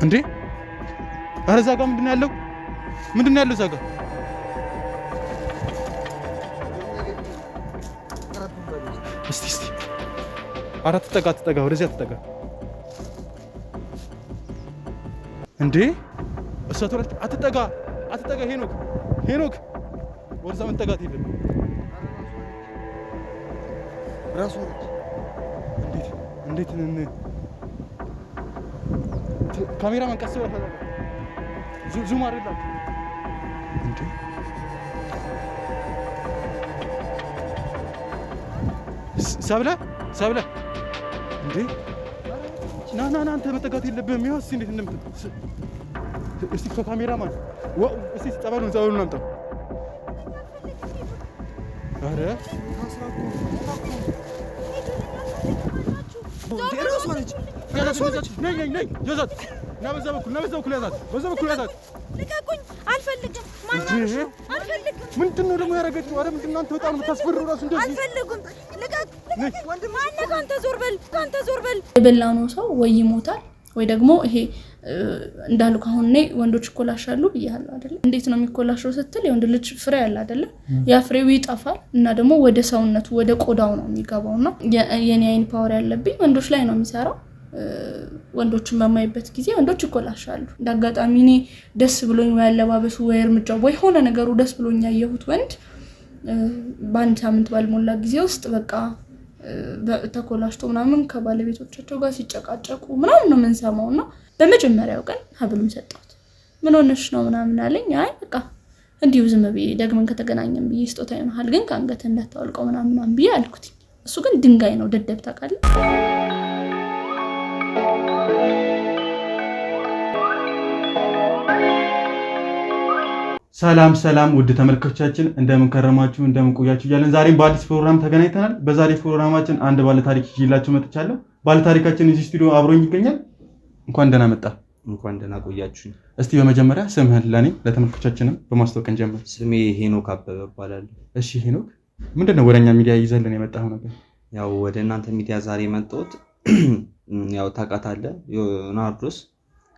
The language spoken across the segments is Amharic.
እንዴ ኧረ እዛ ጋር ምንድን ነው ያለው? ምንድን ነው ያለው እዛ ጋር? እስቲ ኧረ አትጠጋ ወደዚህ እንዴ እሷ ተወለድ አትጠጋ ሄኖክ ወደዛ መጠጋት የለም ራሱ እንዴት ካሜራ መንቀስ ዙም አድርግላት እንዴ ሰብለ እንዴ ና አንተ መጠጋት የለብህም። ይኸው እስኪ እንዴት እስቲ ከካሜራማን እስቲ ጸበሉን አምጣው። ኧረ ነይ ና በዛ በኩል ያዛት። ልቀቁኝ! አልፈልግም። ምንድን ነው ደግሞ ያደረገችው? ኧረ ምንድን ነው አንተ በጣም የምታስፈራው እራሱ እንደዚህ። አልፈልግም። አንተ ዞር በል። የበላነው ሰው ወይ ይሞታል ወይ ደግሞ ይሄ እንዳሉ ካሁን ነይ ወንዶች ይኮላሻሉ ብያለሁ አይደል? እንዴት ነው የሚኮላሸው ስትል የወንድ ልጅ ፍሬ ያለ አይደል? ያ ፍሬው ይጠፋል እና ደግሞ ወደ ሰውነቱ ወደ ቆዳው ነው የሚገባውና የኔ አይን ፓወር ያለብኝ ወንዶች ላይ ነው የሚሰራው። ወንዶችን በማይበት ጊዜ ወንዶች ይኮላሻሉ። እንዳጋጣሚ እኔ ደስ ብሎኝ ወይ አለባበሱ ወይ እርምጃው ወይ ሆነ ነገሩ ደስ ብሎኝ ያየሁት ወንድ በአንድ ሳምንት ባልሞላ ጊዜ ውስጥ በቃ ተኮላሽቶ ምናምን ከባለቤቶቻቸው ጋር ሲጨቃጨቁ ምናምን ነው የምንሰማውና በመጀመሪያው ቀን ሀብሉን ሰጣሁት። ምን ሆነሽ ነው ምናምን አለኝ። አይ በቃ እንዲሁ ዝም ብዬ ደግመን ከተገናኘን ብዬ ስጦታ ይሆናል ግን ከአንገት እንዳታወልቀው ምናምን ብዬ አልኩት። እሱ ግን ድንጋይ ነው ደደብ ታውቃለህ። ሰላም ውድ ተመልካቾቻችን እንደምን ከረማችሁ እንደምን ቆያችሁ እያለን ዛሬም በአዲስ ፕሮግራም ተገናኝተናል። በዛሬ ፕሮግራማችን አንድ ባለ ታሪክ ይዤላችሁ መጥቻለሁ። ባለ ታሪካችን እዚህ ስቱዲዮ አብሮኝ ይገኛል። እንኳን ደህና መጣ። እንኳን ደህና ቆያችሁ። እስቲ በመጀመሪያ ስምህን ለኔ ለተመልካቾቻችንም በማስተዋወቅ እንጀምር። ስሜ ሄኖክ አበበ እባላለሁ። እሺ ሄኖክ፣ ምንድነው ወደኛ ሚዲያ ይዘልን የመጣው ነገር? ያው ወደ እናንተ ሚዲያ ዛሬ መጣሁት ያው ታውቃታለህ ናርዶስ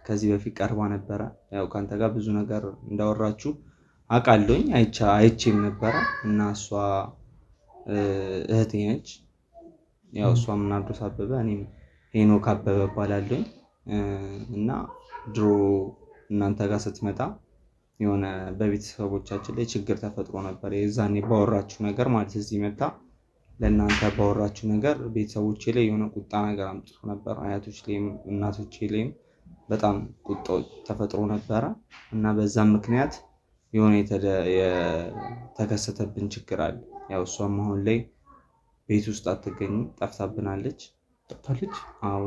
ከዚህ በፊት ቀርባ ነበረ። ያው ካንተ ጋር ብዙ ነገር እንዳወራችሁ አውቃለሁኝ አይቼም ነበረ እና እሷ እህቴ ነች። ያው እሷም ናርዶስ አበበ እኔም ሄኖክ አበበ እባላለሁኝ እና ድሮ እናንተ ጋር ስትመጣ የሆነ በቤተሰቦቻችን ላይ ችግር ተፈጥሮ ነበር። የዛኔ ባወራችሁ ነገር ማለት እዚህ መጣ ለእናንተ ባወራችሁ ነገር ቤተሰቦቼ ላይ የሆነ ቁጣ ነገር አምጥቶ ነበር። አያቶች ላይም እናቶቼ ላይም በጣም ቁጣው ተፈጥሮ ነበረ እና በዛም ምክንያት የሆነ የተከሰተብን ችግር አለ። ያው እሷም አሁን ላይ ቤት ውስጥ አትገኝም፣ ጠፍታብናለች። አዎ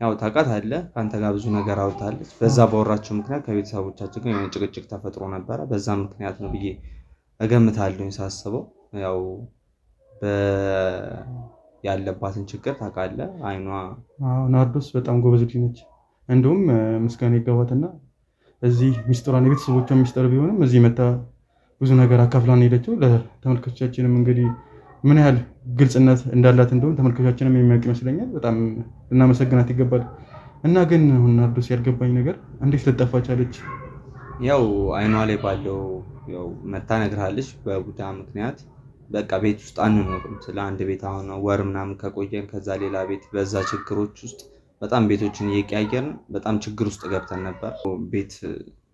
ያው ታውቃታለህ፣ ከአንተ ጋር ብዙ ነገር አውርታለች። በዛ ባወራችሁ ምክንያት ከቤተሰቦቻችን ጋር የሆነ ጭቅጭቅ ተፈጥሮ ነበረ። በዛ ምክንያት ነው ብዬ እገምታለሁኝ ሳስበው። ያው ያለባትን ችግር ታውቃለህ። አይኗ ናርዶስ በጣም ጎበዝ ልጅ ነች። እንደውም ምስጋና ይገባትና እዚህ ሚስጥሯን የቤተሰቦቿን ሚስጥር ቢሆንም እዚህ መታ ብዙ ነገር አካፍላን ሄደችው። ለተመልካቾቻችንም እንግዲህ ምን ያህል ግልጽነት እንዳላት እንደውም ተመልካቾቻችንም የሚያውቅ ይመስለኛል። በጣም እናመሰግናት ይገባል። እና ግን አሁን ናርዶስ ያልገባኝ ነገር እንዴት ልጠፋ ቻለች? ያው አይኗ ላይ ባለው ያው መታ ነግርሃለች። በቡዳ ምክንያት በቃ ቤት ውስጥ አንኖርም። ስለ አንድ ቤት አሁን ወር ምናምን ከቆየን ከዛ ሌላ ቤት በዛ ችግሮች ውስጥ በጣም ቤቶችን እየቀያየርን በጣም ችግር ውስጥ ገብተን ነበር። ቤት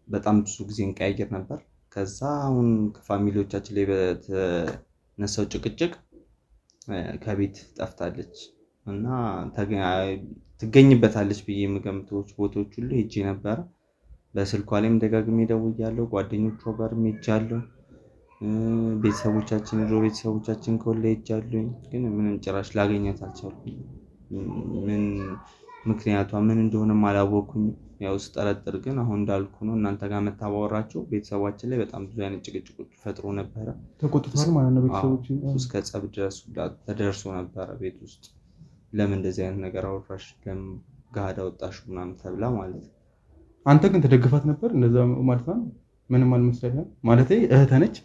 በጣም ብዙ ጊዜ እንቀያየር ነበር። ከዛ አሁን ከፋሚሊዎቻችን ላይ በተነሳው ጭቅጭቅ ከቤት ጠፍታለች እና ትገኝበታለች ብዬ የምገምተው ቦታዎች ሁሉ ሄጄ ነበረ። በስልኳ ላይም ደጋግሜ ደውያለሁ፣ ጓደኞቿ ጋርም ሄጃለሁ፣ ቤተሰቦቻችን ድሮ ቤተሰቦቻችን ከወለ ሄጃለሁ። ግን ምንም ጭራሽ ላገኛት አልቻልኩም። ምን ምክንያቷ ምን እንደሆነም አላወኩኝ። ያው ስጠረጥር ግን አሁን እንዳልኩ ነው እናንተ ጋር መታወራችሁ ቤተሰባችን ላይ በጣም ብዙ አይነት ጭቅጭቆች ፈጥሮ ነበረ። ተቆጥቷል ማለት ነው ቤተሰቦች እስከ ጸብ ድረስ ተደርሶ ነበረ ቤት ውስጥ። ለምን እንደዚህ አይነት ነገር አወራሽ፣ ለምን ጋዳ ወጣሽ ምናምን ተብላ ማለት ነው። አንተ ግን ተደግፋት ነበር እንደዛ ማለት ነው? ምንም አልመሰለህም ማለት እህት ነች።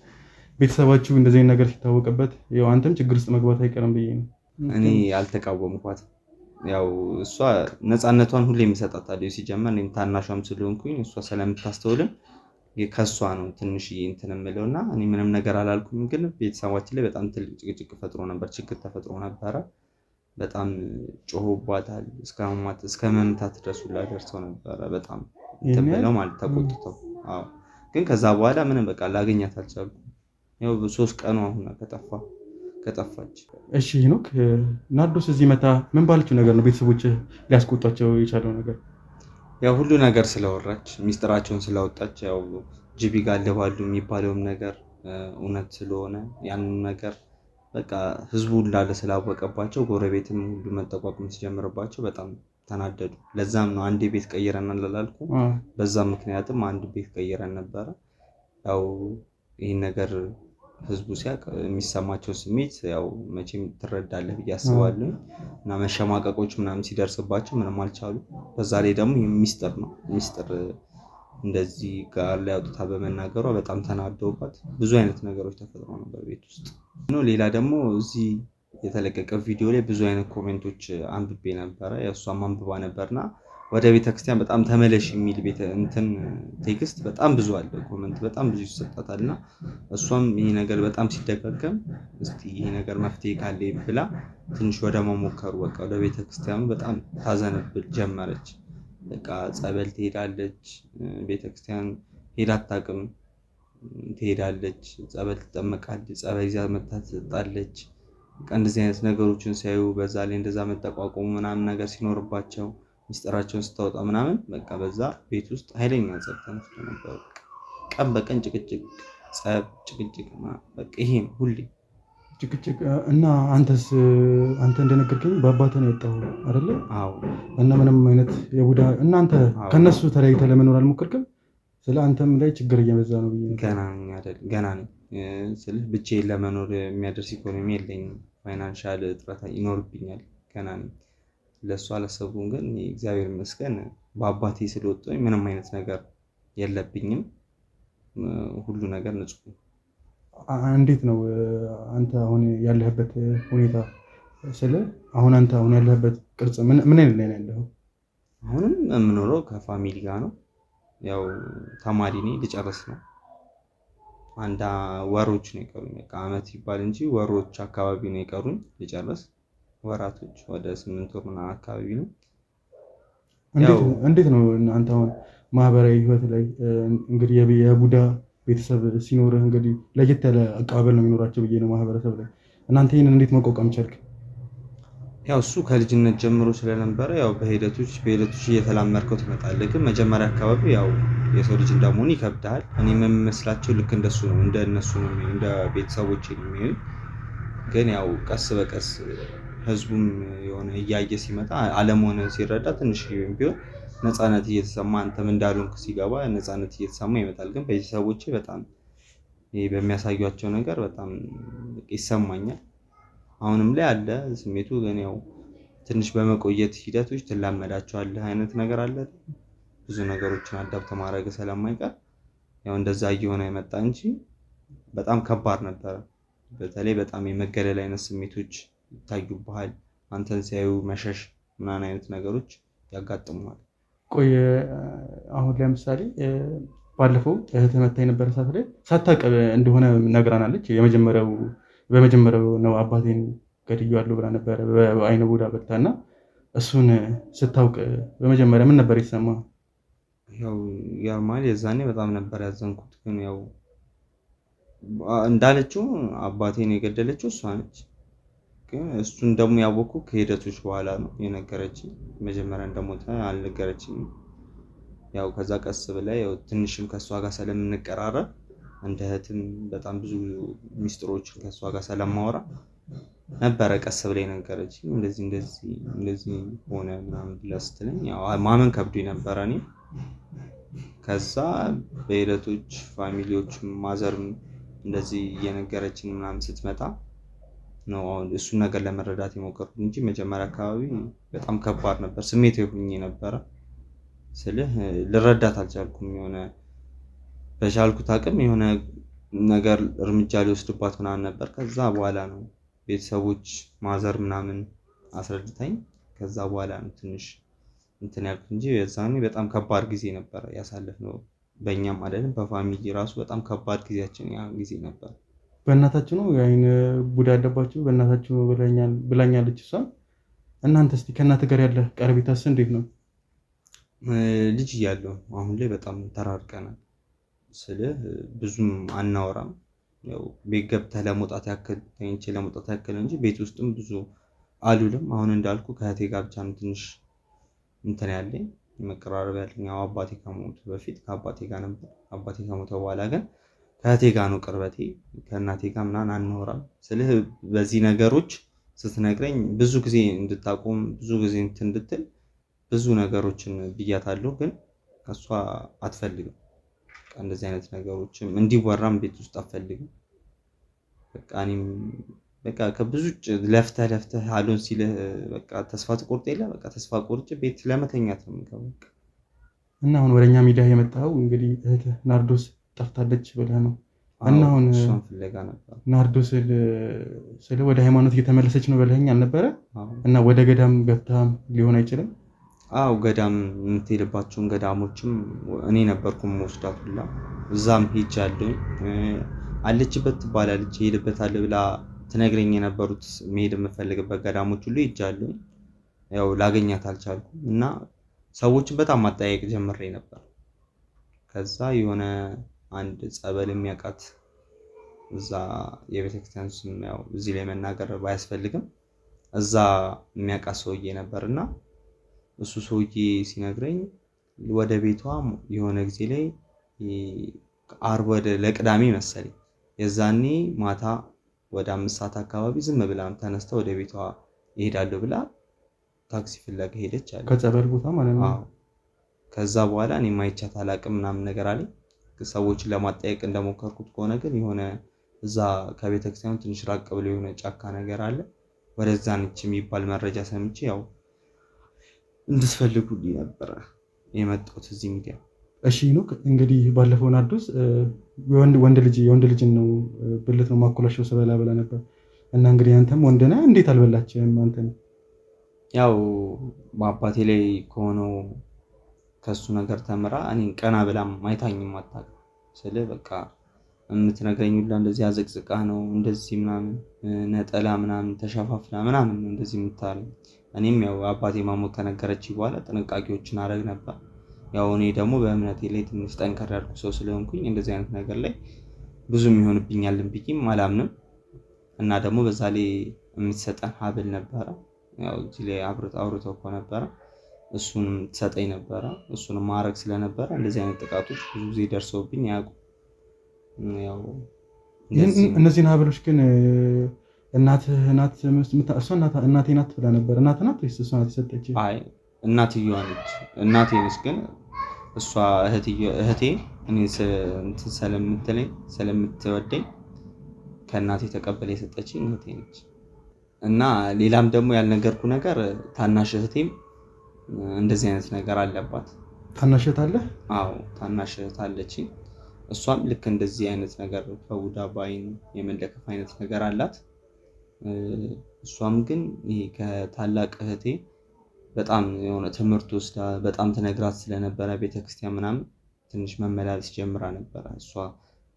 ቤተሰባችሁ እንደዚህ አይነት ነገር ሲታወቅበት ያው አንተም ችግር ውስጥ መግባት አይቀርም ብዬ ነው። እኔ አልተቃወምኳትም። ያው እሷ ነፃነቷን ሁሌ የሚሰጣታል። ሲጀመር እኔም ታናሿም ስለሆንኩኝ እሷ ስለምታስተውልም ከእሷ ነው ትንሽ እንትን የምለው እና እኔ ምንም ነገር አላልኩም። ግን ቤተሰባችን ላይ በጣም ትልቅ ጭቅጭቅ ፈጥሮ ነበር፣ ችግር ተፈጥሮ ነበረ። በጣም ጮሆባታል፣ እስከ መምታት ድረስ ሁላ ደርሰው ነበረ። በጣም እንትን ብለው ማለት ተቆጥተው። አዎ ግን ከዛ በኋላ ምንም በቃ ላገኛት አልቻልኩም። ያው 3 ቀኑ አሁን ከጠፋች። እሺ ሄኖክ፣ ናርዶስ እዚህ መታ ምን ባለችው ነገር ነው ቤተሰቦች ሊያስቆጧቸው የቻለው ነገር? ያው ሁሉ ነገር ስለወራች ሚስጥራቸውን ስላወጣች ያው ጅቢ ጋለባሉ የሚባለውም ነገር እውነት ስለሆነ ያንን ነገር በቃ ህዝቡ እንዳለ ስላወቀባቸው ጎረቤትም ሁሉ መጠቋቁም ሲጀምርባቸው በጣም ተናደዱ። ለዛም ነው አንድ ቤት ቀይረን አላልኩ። በዛም ምክንያትም አንድ ቤት ቀይረን ነበረ። ያው ይህን ነገር ህዝቡ ሲያውቅ የሚሰማቸው ስሜት ያው መቼም ትረዳለህ ብዬ አስባለሁ። እና መሸማቀቆች ምናምን ሲደርስባቸው ምንም አልቻሉ። በዛ ላይ ደግሞ ሚስጥር ነው ሚስጥር እንደዚህ ጋር ላይ አውጥታ በመናገሯ በጣም ተናደውባት ብዙ አይነት ነገሮች ተፈጥረው ነበር ቤት ውስጥ። ሌላ ደግሞ እዚህ የተለቀቀ ቪዲዮ ላይ ብዙ አይነት ኮሜንቶች አንብቤ ነበረ። እሷም አንብባ ነበርና ወደ ቤተክርስቲያን በጣም ተመለሽ የሚል ቴክስት በጣም ብዙ አለ፣ ኮሜንት በጣም ብዙ ይሰጣታል። እና እሷም ይሄ ነገር በጣም ሲደጋገም እስቲ ይሄ ነገር መፍትሄ ካለ ብላ ትንሽ ወደ መሞከሩ በቃ ወደ ቤተክርስቲያኑ በጣም ታዘነብል ጀመረች። በቃ ጸበል ትሄዳለች፣ ቤተክርስቲያን ሄዳ አታውቅም፣ ትሄዳለች፣ ጸበል ትጠመቃለች፣ ጸበል ይዛ መታ ትጠጣለች። በቃ እንደዚህ አይነት ነገሮችን ሲያዩ በዛ ላይ እንደዛ መጠቋቆሙ ምናምን ነገር ሲኖርባቸው ሚስጥራቸውን ስታወጣ ምናምን በቃ በዛ ቤት ውስጥ ኃይለኛ ጸብ ተነስቶ ነበር። ቀን በቀን ጭቅጭቅ፣ ጸብ፣ ጭቅጭቅ በቃ ይሄ ሁሌ ጭቅጭቅ። እና አንተ እንደነገርከኝ በአባትህ ነው የወጣው አይደለ? አዎ። እና ምንም አይነት የቡዳ እናንተ ከነሱ ተለያይተህ ለመኖር አልሞከርክም? ስለ አንተም ላይ ችግር እየበዛ ነው ብዬ ገና ነኝ ስልህ ብቻዬን ለመኖር የሚያደርስ ኢኮኖሚ የለኝም። ፋይናንሻል እጥረት ይኖርብኛል። ገና ነኝ። ለእሱ አላሰቡም። ግን እግዚአብሔር ይመስገን በአባቴ ስለወጣሁኝ ምንም አይነት ነገር የለብኝም። ሁሉ ነገር ንጹህ ነው። እንዴት ነው አንተ አሁን ያለህበት ሁኔታ? አንተ አሁን ያለህበት ቅርጽ ምን አይነት ላይ ነው ያለኸው? አሁንም የምኖረው ከፋሚሊ ጋር ነው። ያው ተማሪ ነኝ፣ ልጨርስ ነው። አንድ ወሮች ነው የቀሩኝ። በቃ አመት ይባል እንጂ ወሮች አካባቢ ነው የቀሩኝ ልጨርስ። ወራቶች ወደ 8 ወር ምናምን አካባቢ ነው። እንዴት ነው አንተ አሁን ማህበራዊ ህይወት ላይ እንግዲህ የቡዳ ቤተሰብ ሲኖርህ እንግዲህ ለየት ያለ አቀባበል ነው የሚኖራቸው ብዬ ነው ማህበረሰብ ላይ። እናንተ ይህንን እንዴት መቋቋም ቻልክ? ያው እሱ ከልጅነት ጀምሮ ስለነበረ ያው በሂደቶች እየተላመድከው ትመጣለህ። ግን መጀመሪያ አካባቢ ያው የሰው ልጅ እንደመሆን ይከብዳል። እኔ የምመስላቸው ልክ እንደሱ ነው፣ እንደነሱ ነው፣ እንደ ቤተሰቦች የሚሆን። ግን ያው ቀስ በቀስ ህዝቡም የሆነ እያየ ሲመጣ አለመሆነ ሲረዳ ትንሽ ቢሆን ነፃነት እየተሰማ አንተም እንዳልሆንክ ሲገባ ነፃነት እየተሰማ ይመጣል። ግን ቤተሰቦቼ በጣም በሚያሳዩቸው ነገር በጣም ይሰማኛል። አሁንም ላይ አለ ስሜቱ። ግን ያው ትንሽ በመቆየት ሂደቶች ትላመዳቸዋለህ አይነት ነገር አለ። ብዙ ነገሮችን አዳፕት ማድረግ ስለማይቀር ያው እንደዛ እየሆነ የመጣ እንጂ በጣም ከባድ ነበረ። በተለይ በጣም የመገለል አይነት ስሜቶች ይታዩብሃል። አንተን ሲያዩ መሸሽ ምናምን አይነት ነገሮች ያጋጥሙሃል። ቆይ አሁን ለምሳሌ ባለፈው እህትህ መታ የነበረ ሰዓት ላይ ሳታውቅ እንደሆነ ነግራናለች። በመጀመሪያው ነው አባቴን ገድዬዋለሁ ብላ ነበረ በአይነ ቡዳ በልታ እና እሱን ስታውቅ በመጀመሪያ ምን ነበር የተሰማህ? ያው ማለት የዛኔ በጣም ነበር ያዘንኩት። ግን ያው እንዳለችው አባቴን የገደለችው እሷ ነች። ግን እሱን ደግሞ ያወቅኩ ከሂደቶች በኋላ ነው የነገረችኝ። መጀመሪያ እንደሞተ አልነገረችኝም። ያው ከዛ ቀስ ብላ ያው ትንሽም ከእሷ ጋር ስለምንቀራረብ እንደ እህትም በጣም ብዙ ሚስጥሮችን ከእሷ ጋር ስለማወራ ነበረ ቀስ ብላ የነገረችኝ። እንደዚህ ሆነ ምናምን ብላ ስትለኝ ያው ማመን ከብዶኝ ነበረ እኔ። ከዛ በሂደቶች ፋሚሊዎችም ማዘርም እንደዚህ እየነገረችን ምናምን ስትመጣ ነው አሁን እሱን ነገር ለመረዳት የሞከርኩት እንጂ መጀመሪያ አካባቢ በጣም ከባድ ነበር። ስሜት ሆኜ ነበረ ስልህ ልረዳት አልቻልኩም። የሆነ በቻልኩት አቅም የሆነ ነገር እርምጃ ሊወስድባት ምናምን ነበር። ከዛ በኋላ ነው ቤተሰቦች ማዘር ምናምን አስረድታኝ ከዛ በኋላ ነው ትንሽ እንትን ያልኩት እንጂ የዛኔ በጣም ከባድ ጊዜ ነበር ያሳለፍነው። በእኛም አይደለም በፋሚሊ ራሱ በጣም ከባድ ጊዜያችን ያ ጊዜ ነበር። በእናታችሁ ነው የአይን ቡዳ ያለባችሁ? በእናታችሁ ነው ብላኛለች እሷ። እናንተ እስቲ ከእናት ጋር ያለ ቀረቤታስ እንዴት ነው? ልጅ እያለሁ አሁን ላይ በጣም ተራርቀናል። ብዙም አናወራም። ያው ቤት ገብተህ ለመውጣት ያክል ተኝቼ ለመውጣት ያክል እንጂ ቤት ውስጥም ብዙ አሉልም። አሁን እንዳልኩ ከእህቴ ጋር ብቻ ነው ትንሽ እንትን ያለኝ መቀራረብ ያለኝ። ያው አባቴ ከሞቱ በፊት ከአባቴ ጋር ነበር። አባቴ ከሞተ በኋላ ግን ከእህቴ ጋር ነው ቅርበቴ። ከእናቴ ጋር ምናምን አናወራም። በዚህ ነገሮች ስትነግረኝ ብዙ ጊዜ እንድታቆም ብዙ ጊዜ እንትን እንድትል ብዙ ነገሮችን ብያታለሁ። ግን እሷ አትፈልግም። እንደዚህ አይነት ነገሮችም እንዲወራም ቤት ውስጥ አትፈልግም። በቃ እኔም በቃ ከብዙ ለፍተህ አሉን ሲልህ በቃ ተስፋ ትቆርጥ የለ በቃ ተስፋ ቆርጬ ቤት ለመተኛት ነው የምገባው። እና አሁን ወደኛ ሚዲያ የመጣው እንግዲህ እህት ናርዶስ ጠፍታለች ብለህ ነው? እና አሁን እሷን ፍለጋ ነበር። ናርዶስ ወደ ሃይማኖት እየተመለሰች ነው ብለኸኝ አልነበረ? እና ወደ ገዳም ገብታም ሊሆን አይችልም? አው ገዳም የምትሄድባቸውን ገዳሞችም እኔ ነበርኩ የምወስዳት ሁላ። እዛም ሄጃለሁ። አለችበት ትባላለች ሄድበታለሁ ብላ ትነግረኝ የነበሩት መሄድ የምፈልግበት ገዳሞች ሁሉ ሄጃለሁ። ያው ላገኛት አልቻልኩም እና ሰዎችን በጣም ማጠያየቅ ጀምሬ ነበር። ከዛ የሆነ አንድ ጸበል የሚያውቃት እዛ የቤተክርስቲያን ስም ያው እዚህ ላይ መናገር ባያስፈልግም እዛ የሚያውቃት ሰውዬ ነበርና እሱ ሰውዬ ሲነግረኝ ወደ ቤቷ የሆነ ጊዜ ላይ ዓርብ ለቅዳሜ መሰለኝ የዛኔ ማታ ወደ 5 ሰዓት አካባቢ ዝም ብላ ተነስታ ወደ ቤቷ ይሄዳለሁ ብላ ታክሲ ፍለጋ ሄደች አለ። ከጸበል ቦታ ማለት ነው። ከዛ በኋላ እኔ ማይቻት አላቅም ምናምን ነገር አለኝ። ሰዎችን ለማጠየቅ እንደሞከርኩት ከሆነ ግን የሆነ እዛ ከቤተክርስቲያኑ ትንሽ ራቅ ብሎ የሆነ ጫካ ነገር አለ። ወደዛ ነች የሚባል መረጃ ሰምቼ ያው እንድትፈልጉልኝ ነበር የመጣሁት እዚህ ሚዲያ። እሺ ሄኖክ፣ እንግዲህ ባለፈው ናርዶስ የወንድ ልጅን ነው ብልት ነው ማኮላሸው ስበላ ብላ ነበር እና እንግዲህ አንተም ወንድ ነህ፣ እንዴት አልበላችም አንተ? ያው በአባቴ ላይ ከሆነው ከሱ ነገር ተምራ እኔን ቀና ብላም አይታኝም አታውቅም። በቃ የምትነግረኝ ሁላ እንደዚህ አዘቅዝቃ ነው እንደዚህ ምናምን ነጠላ ምናምን ተሸፋፍና ምናምን ነው እንደዚህ የምታለኝ። እኔም ያው አባቴ ማሞት ከነገረች በኋላ ጥንቃቄዎችን አደረግ ነበር። ያው እኔ ደግሞ በእምነቴ ላይ ትንሽ ጠንከር ያልኩ ሰው ስለሆንኩኝ እንደዚህ አይነት ነገር ላይ ብዙም ይሆንብኛል ብዬም አላምንም። እና ደግሞ በዛ ላይ የምትሰጠን ሀብል ነበረ። ያው እዚህ ላይ አውርተው እኮ ነበረ እሱንም ትሰጠኝ ነበረ። እሱንም ማድረግ ስለነበረ እንደዚህ አይነት ጥቃቶች ብዙ ጊዜ ደርሰውብኝ አያውቁም። ያው እነዚህን ሀብሎች ግን እናትህ ናት እሷ እናቴ ናት ብላ ነበር። እናትህ ናት ወይስ እሷ ናት የሰጠች? አይ እናትየዋ ነች። እናቴ ነች ግን እሷ እህቴ እኔ እንትን ስለምትወደኝ ከእናቴ ተቀበለ የሰጠችኝ እህቴ ነች። እና ሌላም ደግሞ ያልነገርኩ ነገር ታናሽ እህቴም እንደዚህ አይነት ነገር አለባት። ታናሽ እህት አለ? አዎ ታናሽ እህት አለችኝ። እሷም ልክ እንደዚህ አይነት ነገር ከቡዳ ባይን የመለከፍ አይነት ነገር አላት። እሷም ግን ይሄ ከታላቅ እህቴ በጣም የሆነ ትምህርት ወስዳ በጣም ትነግራት ስለነበረ ቤተክርስቲያን ምናምን ትንሽ መመላለስ ጀምራ ነበረ። እሷ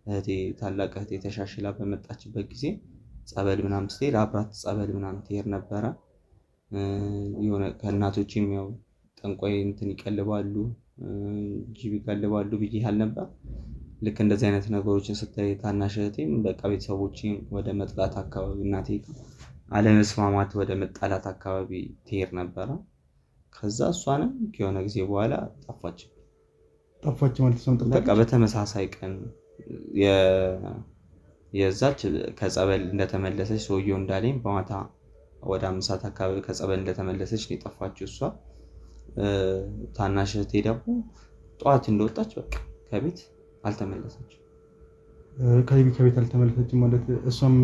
እህቴ ታላቅ እህቴ ተሻሽላ በመጣችበት ጊዜ ጸበል ምናምን ስትሄድ አብራት ጸበል ምናምን ትሄድ ነበረ። የሆነ ከእናቶችም ያው ጠንቋይ እንትን ይቀልባሉ ጅብ ይቀልባሉ ብዬ ነበር። ልክ እንደዚህ አይነት ነገሮችን ስታይ ታናሽ እህቴም በቃ ቤተሰቦችን ወደ መጥላት አካባቢ እናቴ አለመስማማት ወደ መጣላት አካባቢ ትሄድ ነበረ። ከዛ እሷንም ከሆነ ጊዜ በኋላ ጠፋች ማለት ነው። በቃ በተመሳሳይ ቀን የዛች ከጸበል እንደተመለሰች ሰውየው እንዳለኝ በማታ ወደ 5 ሰዓት አካባቢ ከጸበል እንደተመለሰች ነው የጠፋችው እሷ። ታናሽ እህቴ ደግሞ ጠዋት እንደወጣች በቃ ከቤት አልተመለሰችም። ከቤት አልተመለሰችም ማለት እሷም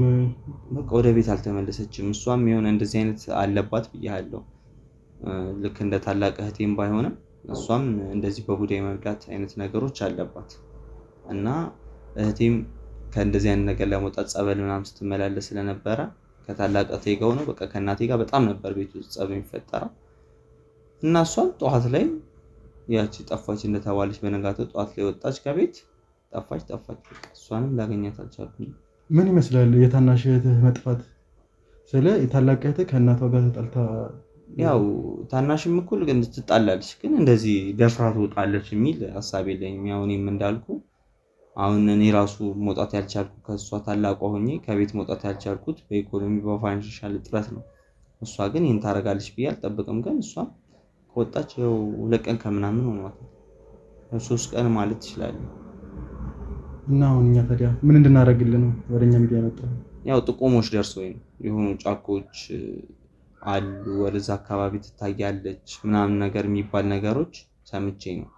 በቃ ወደ ቤት አልተመለሰችም። እሷም የሆነ እንደዚህ አይነት አለባት ብያለሁ። ልክ እንደ ታላቅ እህቴም ባይሆንም እሷም እንደዚህ በቡዳ የመብላት አይነት ነገሮች አለባት። እና እህቴም ከእንደዚህ አይነት ነገር ለመውጣት ጸበል ምናምን ስትመላለስ ስለነበረ ከታላቅ እህቴ ጋር ነው በቃ ከእናቴ ጋር በጣም ነበር ቤት ውስጥ ጸብ የሚፈጠረው። እና እሷም ጠዋት ላይ ያቺ ጠፋች እንደተባለች በነጋታው ጠዋት ላይ ወጣች ከቤት ጠፋች። በቃ እሷንም ላገኛት አልቻልኩም። ምን ይመስላል የታናሽ እህትህ መጥፋት? ስለ የታላቅ እህትህ ከእናቷ ጋር ተጣልታ ያው ታናሽም እኩል ግን ትጣላለች፣ ግን እንደዚህ ደፍራ ትወጣለች የሚል ሀሳብ የለኝም። ያው እኔም እንዳልኩ አሁን እኔ ራሱ መውጣት ያልቻልኩ ከእሷ ታላቋ ሆኜ ከቤት መውጣት ያልቻልኩት በኢኮኖሚ በፋይናንሻል እጥረት ነው። እሷ ግን ይህን ታደርጋለች ብዬ አልጠብቅም። ግን እሷ ከወጣች ያው 2 ቀን ከምናምን ሆኗታል፣ 3 ቀን ማለት ትችላለህ። እና አሁን እኛ ታዲያ ምን እንድናደርግልህ ነው ወደኛ ሚዲያ የመጣው? ያው ጥቆሞች ደርሶኝ ነው የሆኑ ጫካዎች አሉ ወደዛ አካባቢ ትታያለች ምናምን ነገር የሚባል ነገሮች ሰምቼ ነው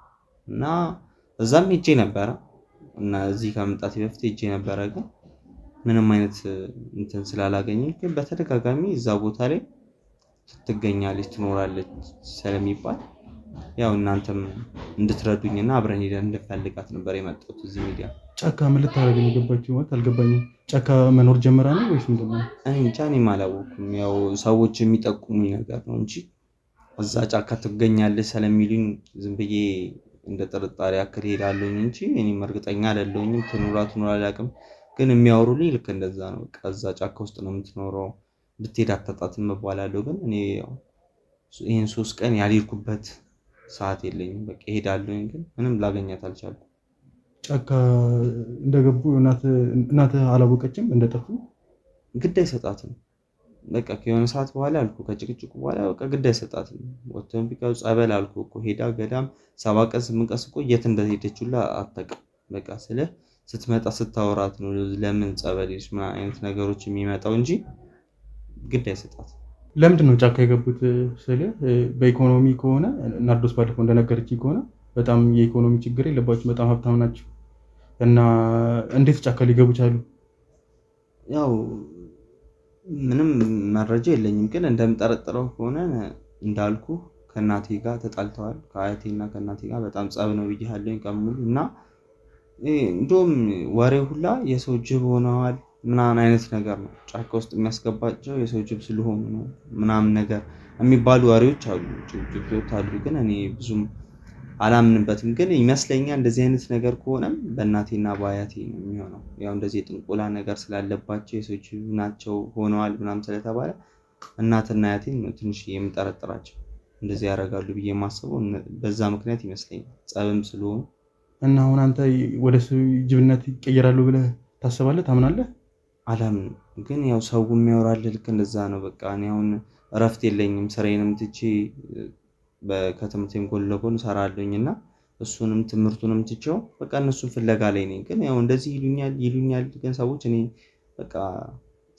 እና እዛም ሄጄ ነበረ እና እዚህ ከመምጣቴ በፊት ሄጄ ነበረ። ግን ምንም አይነት እንትን ስላላገኘኝ ግን በተደጋጋሚ እዛ ቦታ ላይ ትገኛለች ትኖራለች ስለሚባል ያው እናንተም እንድትረዱኝና አብረን ሄደን እንድንፈልጋት ነበር የመጣሁት እዚህ ሚዲያ። ጫካ ምን ልታደርግ ነው የገባችው? ማለት አልገባኝም። ጫካ መኖር ጀምራ ነው ወይስ ምንድን ነው? እኔ እንጃ፣ እኔም አላወኩም። ያው ሰዎች የሚጠቁሙኝ ነገር ነው እንጂ እዛ ጫካ ትገኛለች ስለሚሉኝ ዝም ብዬ እንደ ጥርጣሬ ያክል ሄዳለሁኝ እንጂ እኔም እርግጠኛ አይደለሁኝም። ትኑራ አላውቅም፣ ግን የሚያወሩልኝ ልክ እንደዛ ነው። በቃ እዛ ጫካ ውስጥ ነው የምትኖረው፣ ብትሄድ አታጣትም እባላለሁ። ግን እኔ ይህን 3 ቀን ያልሄድኩበት ሰዓት የለኝም። በቃ እሄዳለሁኝ፣ ግን ምንም ላገኛት አልቻልኩም። ጫካ እንደገቡ እናትህ አላወቀችም እንደጠፉ? ግድ አይሰጣትም። በቃ ከሆነ ሰዓት በኋላ አልኩ ከጭቅጭቁ በኋላ በቃ ግድ አይሰጣትም። ወጥተን ቢቀው ጸበል አልኩ እኮ ሄዳ ገዳም 7 ቀን 8 ቀን እኮ የት እንደሄደች ሁላ አታውቅም። በቃ ስለ ስትመጣ ስታወራት ነው ለምን ጸበል ሄድሽ ምን አይነት ነገሮች የሚመጣው እንጂ ግድ አይሰጣትም። ለምንድን ነው ጫካ የገቡት? ስለ በኢኮኖሚ ከሆነ ናርዶስ ባለፈው እንደነገረችኝ ከሆነ በጣም የኢኮኖሚ ችግር የለባቸው፣ በጣም ሀብታም ናቸው። እና እንዴት ጫካ ሊገቡ ቻሉ? ያው ምንም መረጃ የለኝም፣ ግን እንደምጠረጥረው ከሆነ እንዳልኩ ከእናቴ ጋር ተጣልተዋል። ከአያቴና ከእናቴ ጋር በጣም ጸብ ነው ብያለሁኝ ቀን ሙሉ። እና እንደውም ወሬ ሁላ የሰው ጅብ ሆነዋል ምናምን አይነት ነገር ነው። ጫካ ውስጥ የሚያስገባቸው የሰው ጅብ ስለሆኑ ነው ምናምን ነገር የሚባሉ ወሬዎች አሉ፣ ጅቦች አሉ። ግን እኔ ብዙም አላምንበትም። ግን ይመስለኛል እንደዚህ አይነት ነገር ከሆነም በእናቴና በአያቴ ነው የሚሆነው። ያው እንደዚህ የጥንቆላ ነገር ስላለባቸው የሰው ጅብ ናቸው ሆነዋል ምናምን ስለተባለ እናትና አያቴን ነው ትንሽ የምጠረጥራቸው እንደዚህ ያደርጋሉ ብዬ የማስበው በዛ ምክንያት ይመስለኛል፣ ጸብም ስለሆኑ። እና አሁን አንተ ወደ ጅብነት ይቀየራሉ ብለህ ታስባለህ? ታምናለህ? አላምንም። ግን ያው ሰው የሚያወራልህ ልክ እንደዛ ነው። በቃ እኔ አሁን እረፍት የለኝም፣ ስራዬንም ትቼ በከትምህርቴም ጎን ለጎን እሰራለሁኝ እና እሱንም ትምህርቱንም ትቼው በቃ እነሱን ፍለጋ ላይ ነኝ። ግን ያው እንደዚህ ይሉኛል ግን ሰዎች እኔ በቃ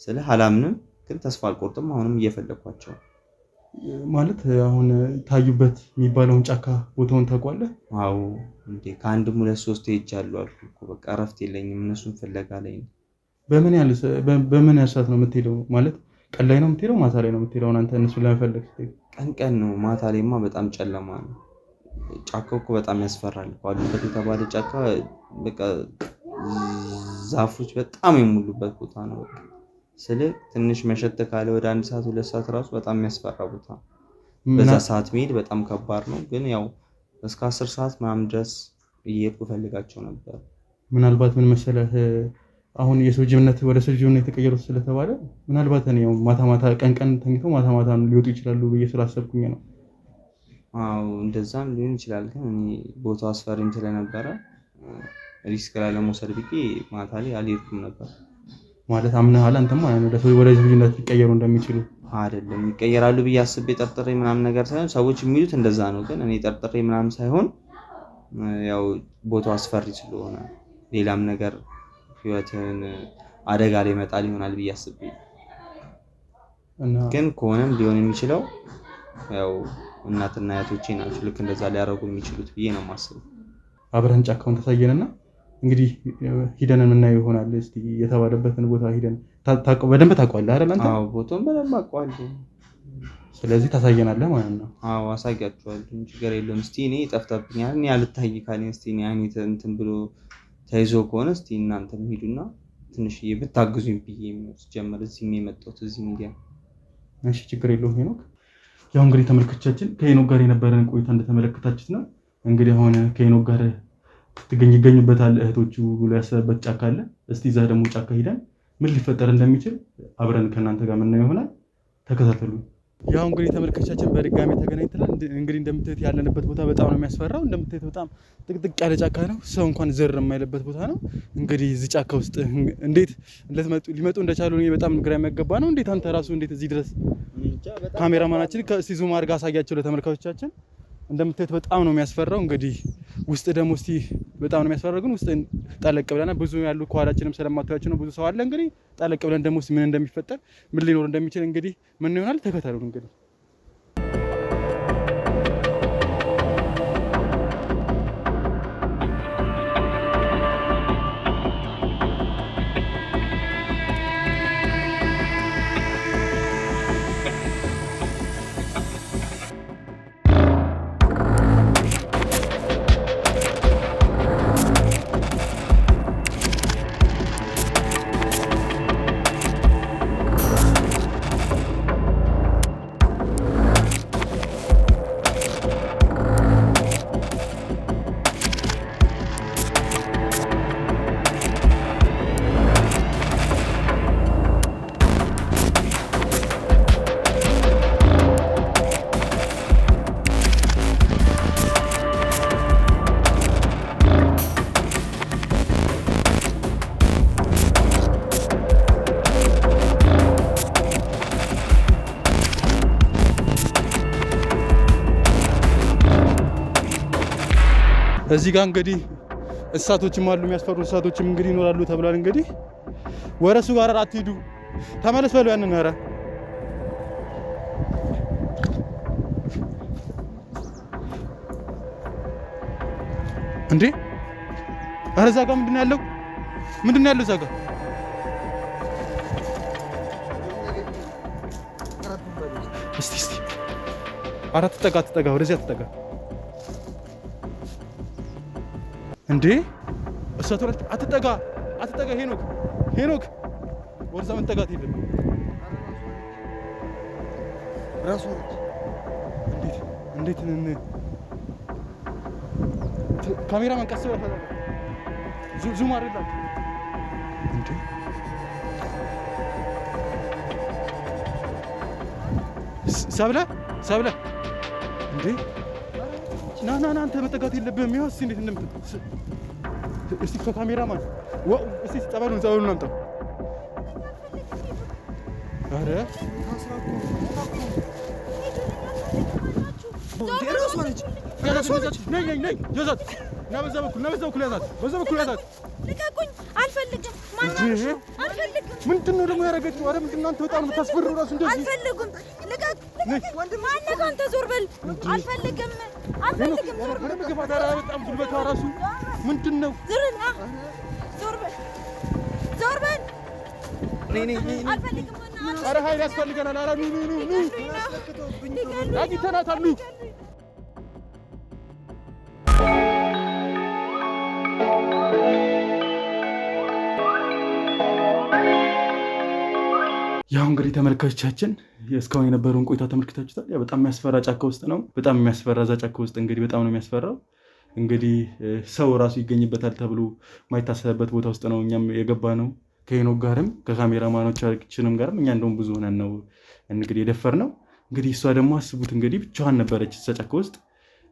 ስለ አላምንም፣ ግን ተስፋ አልቆርጥም። አሁንም እየፈለኳቸው ማለት አሁን ታዩበት የሚባለውን ጫካ ቦታውን ታውቋለህ? አዎ እንዴ ከአንድም 2 3 ሄጃለሁ አልኩ እኮ። በቃ እረፍት የለኝም፣ እነሱን ፍለጋ ላይ ነኝ። በምን ያህል ሰዓት ነው የምትሄደው? ማለት ቀን ላይ ነው የምትሄደው ማታ ላይ ነው የምትሄደው? አንተ እነሱን ለመፈለግ ቀን ነው። ማታ ላይማ በጣም ጨለማ ነው። ጫካው እኮ በጣም ያስፈራል። አሉበት የተባለ ጫካ በቃ ዛፎች በጣም የሞሉበት ቦታ ነው። በቃ ስለ ትንሽ መሸት ካለ ወደ 1 ሰዓት 2 ሰዓት ራሱ በጣም የሚያስፈራ ቦታ። በዛ ሰዓት መሄድ በጣም ከባድ ነው። ግን ያው እስከ 10 ሰዓት ምናምን ድረስ እየሄድኩ እፈልጋቸው ነበር። ምናልባት ምን መሰለህ አሁን የሰው ጅብነት ወደ ሰው ጅብነት የተቀየሩት ስለተባለ ምናልባት እኔ ያው ማታ ቀን ተኝተው ማታ ሊወጡ ይችላሉ ብዬ ስላሰብኩኝ ነው። አዎ እንደዛም ሊሆን ይችላል። ግን እኔ ቦታው አስፈሪም ስለነበረ ሪስክ ላለመውሰድ ብዬ ማታ ላይ አልሄድኩም ነበር። ማለት አምነሃል አንተም ማለት ነው ለሰው ወደ ጅብነት ሊቀየሩ እንደሚችሉ? አይደለም ይቀየራሉ ብዬ አስቤ ጠርጥሬ ምናምን ነገር ሳይሆን ሰዎች የሚሉት እንደዛ ነው። ግን እኔ ጠርጥሬ ምናምን ሳይሆን ያው ቦታው አስፈሪ ስለሆነ ሌላም ነገር ህይወትን አደጋ ላይ መጣል ይሆናል ብዬ አስቤ። ግን ከሆነም ሊሆን የሚችለው ያው እናትና አያቶቼ ናቸው ልክ እንደዛ ሊያደርጉ የሚችሉት ብዬ ነው የማስበው። አብረን ጫካውን ታሳየንና እንግዲህ ሂደን የምናየው ይሆናል። እስቲ የተባለበትን ቦታ ሂደን በደንብ ታውቀዋለህ አይደል አንተ? አዎ ቦታውን በደንብ አውቀዋለሁ። ስለዚህ ታሳየናለህ ማለት ነው? አዎ አሳያችኋለሁ፣ ችግር የለውም። እስቲ እኔ ጠፍተብኛል፣ እኔ አልታይ ካለኝ እስቲ እኔ አይኔ እንትን ብሎ ተይዞ ከሆነ እስቲ እናንተም ሂዱና ትንሽዬ ብታግዙኝ ብዬ ነው ጀመር እዚህ የመጣሁት እዚህ ሚዲያ። እሺ ችግር የለውም ሄኖክ። ያው እንግዲህ ተመልካቾቻችን ከሄኖክ ጋር የነበረን ቆይታ እንደተመለከታችሁት ነው። እንግዲህ አሁን ከሄኖክ ጋር ይገኙበታል እህቶቹ ብሎ ያሰበበት ጫካ አለ። እስቲ እዛ ደግሞ ጫካ ሂደን ምን ሊፈጠር እንደሚችል አብረን ከእናንተ ጋር ምናየው ይሆናል። ተከታተሉ። ያው እንግዲህ ተመልካቾቻችን በድጋሚ ተገናኝተናል። እንግዲህ እንደምታዩት ያለንበት ቦታ በጣም ነው የሚያስፈራው። እንደምታዩት በጣም ጥቅጥቅ ያለ ጫካ ነው። ሰው እንኳን ዘር የማይለበት ቦታ ነው። እንግዲህ እዚህ ጫካ ውስጥ እንዴት ሊመጡ እንደቻሉ እኔ በጣም ግራ የሚያገባ ነው። እንዴት አንተ ራሱ እንዴት እዚህ ድረስ ካሜራማናችን ከእስቲ ዙም አድርጋ አሳያቸው ለተመልካቾቻችን። እንደምታዩት በጣም ነው የሚያስፈራው። እንግዲህ ውስጥ ደግሞ እስቲ በጣም ነው የሚያስፈራው፣ ግን ውስጥ ጠለቅ ብለና ብዙ ያሉ ከኋላችንም ስለማታያቸው ነው ብዙ ሰው አለ። እንግዲህ ጠለቅ ብለን ደግሞ ምን እንደሚፈጠር ምን ሊኖር እንደሚችል እንግዲህ ምን ይሆናል ተከታተሉ እንግዲህ እዚህ ጋር እንግዲህ እንስሳቶችም አሉ፣ የሚያስፈሩ እንስሳቶችም እንግዲህ ይኖራሉ ተብሏል። እንግዲህ ወረሱ ጋር አትሂዱ ተመለስ በሉ ያንን ኧረ እንዴ ኧረ እዛ ጋር ምንድን ነው ያለው? ምንድን ነው ያለው እዛ ጋር? እስቲ ኧረ አትጠጋ ወደዚያ አትጠጋ እንዴ እሳቶች አትጠጋ ሄኖክ ወርዛ መንጠጋት የለም ራሱ እንዴት ካሜራ መንቀስ ዙም አድርጋት እንዴ ሰብለ እንዴ ና አንተ መጠጋት የለብህም። ይኸው እስኪ እንዴት እስቲ ከካሜራማን እስቲ ጸበሉን አምጣው። ኧረ ና በዛ በኩል ያዛት። ልቀቁኝ! አልፈልግም። ምንድን ነው ደግሞ ያደረገችው? ኧረ ምንድን ነው አንተ በጣም የምታስፈርው እራሱ እንደዚህ። አልፈልግም። ማነው አንተ? ዞር በል። አልፈልግም። ዞር በል። በጣም ጉልበቷ እራሱ ምንድን ነው? ዞር በል። አልፈልግም። ኧረ ኃይል ያስፈልገናል። ኧረ ኑ አግኝተናታል። ያው እንግዲህ ተመልካቾቻችን እስካሁን የነበረውን ቆይታ ተመልክታችሁታል። ያው በጣም የሚያስፈራ ጫካ ውስጥ ነው። በጣም የሚያስፈራ እዛ ጫካ ውስጥ እንግዲህ በጣም ነው የሚያስፈራው። እንግዲህ ሰው ራሱ ይገኝበታል ተብሎ ማይታሰብበት ቦታ ውስጥ ነው እኛም የገባ ነው። ከሄኖክ ጋርም ከካሜራማኖቻችንም ጋርም እኛ እንደውም ብዙ ሆነን ነው እንግዲህ የደፈርነው። እንግዲህ እሷ ደግሞ አስቡት እንግዲህ ብቻዋን ነበረች እዛ ጫካ ውስጥ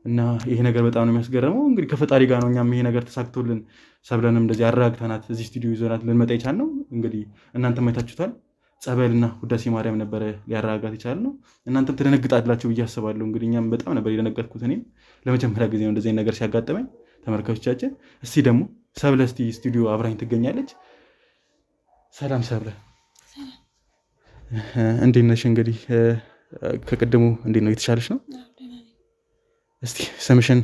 እና ይሄ ነገር በጣም ነው የሚያስገርመው። እንግዲህ ከፈጣሪ ጋር ነው እኛም ይሄ ነገር ተሳክቶልን ሰብለንም እንደዚህ አረጋግተናት እዚህ ስቱዲዮ ይዞናት ልንመጣ የቻልነው። እንግዲህ እናንተም አይታችሁታል። ጸበልና ውዳሴ ማርያም ነበረ ሊያረጋጋት የቻልነው። እናንተም ትደነግጣላችሁ ብዬ አስባለሁ። እንግዲህ እኛም በጣም ነበር የደነገጥኩት። እኔም ለመጀመሪያ ጊዜ ነው እንደዚህ ነገር ሲያጋጥመኝ። ተመልካቾቻችን እስቲ ደግሞ ሰብለ እስቲ ስቱዲዮ አብራኝ ትገኛለች። ሰላም ሰብለ፣ እንዴት ነሽ? እንግዲህ ከቅድሙ እንዴት ነው? የተሻለሽ ነው? እስቲ ስምሽን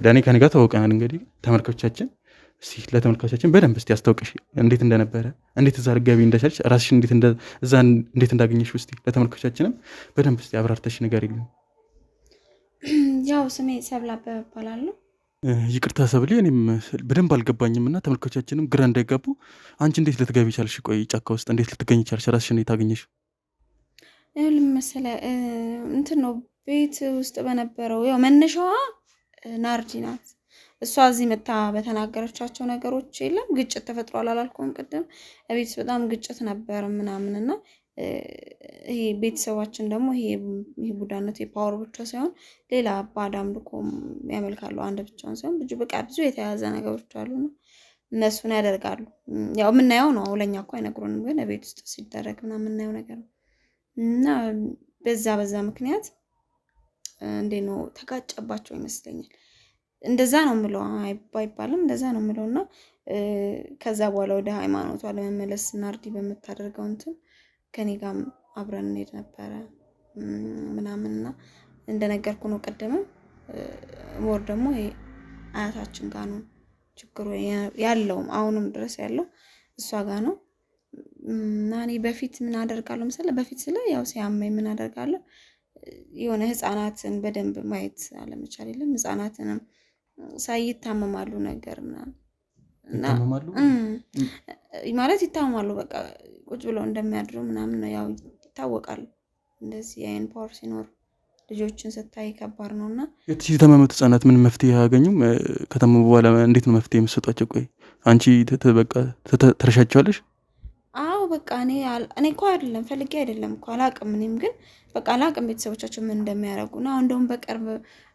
ለእኔ ከኔ ጋር ተዋውቀናል። እንግዲህ ተመልካቾቻችን እስቲ ለተመልካቾቻችን በደንብ እስቲ አስታውቀሽ እንዴት እንደነበረ፣ እንዴት እዛ ልትገቢ እንደቻልሽ፣ ራስሽን እዛ እንዴት እንዳገኘሽ እስቲ ለተመልካቾቻችንም በደንብ እስቲ አብራርተሽ ንገሪልኝ። ያው ስሜ ሰብለ አበበ እባላለሁ። ይቅርታ ሰብሌ፣ እኔም በደንብ አልገባኝም እና ተመልካቾቻችንም ግራ እንዳይጋቡ አንቺ እንዴት ልትገቢ ቻልሽ? ቆይ ጫካ ውስጥ እንዴት ልትገኝ ቻልሽ? ራስሽን እንዴት አገኘሽ? ለምሳሌ እንትን ነው ቤት ውስጥ በነበረው ያው መነሻዋ ናርዲ ናት። እሷ እዚህ መታ በተናገረቻቸው ነገሮች የለም ግጭት ተፈጥሯል አላልኩም ቅድም ቤት በጣም ግጭት ነበር ምናምንና ይሄ ቤተሰባችን ደግሞ ይሄ ቡዳነት የፓወር ብቻ ሳይሆን ሌላ ባዳም ልቆም ያመልካሉ አንድ ብቻውን ሳይሆን ብዙ የተያዘ ነገሮች አሉና እነሱን ያደርጋሉ። ያው የምናየው ነው ለኛ እኮ አይነግሩንም ግን ቤት ውስጥ ሲደረግ ምናምን የምናየው ነገር ነው። እና በዛ ምክንያት እንዴ ነው ተጋጨባቸው ይመስለኛል። እንደዛ ነው የምለው አይባልም እንደዛ ነው የምለውና ከዛ በኋላ ወደ ሃይማኖቷ ለመመለስ ናርዲ በመታደርገው እንትን ከኔ ጋር አብረን እንሄድ ነበር ምናምንና እንደነገርኩ ነው ቀደም ሞር ደግሞ አያታችን ጋር ነው ችግሩ ያለው አሁንም ድረስ ያለው እሷ ጋር ነው። እና እኔ በፊት ምን አደርጋለሁ መሰለህ በፊት ስለ ያው ሲያመኝ ምን አደርጋለሁ የሆነ ህፃናትን በደንብ ማየት አለመቻል የለም ህፃናትንም ሳይታመማሉ ነገር ምናምን እና ማለት ይታመማሉ በቃ ቁጭ ብለው እንደሚያድሩ ምናምን ነው ያው ይታወቃል። እንደዚህ አይን ፓወር ሲኖር ልጆችን ስታይ ከባድ ነውና የታመሙት ህፃናት ምን መፍትሄ ያገኙም ከተማው በኋላ እንዴት ነው መፍትሄ የምትሰጧቸው? ቆይ አንቺ በቃ ተረሻቸዋለሽ? አዎ በቃ እኔ እኮ አይደለም ፈልጌ አይደለም እኮ አላቅም እኔም ግን በቃ አላቅም ቤተሰቦቻቸው ምን እንደሚያደርጉና አሁን ደግሞ በቅርብ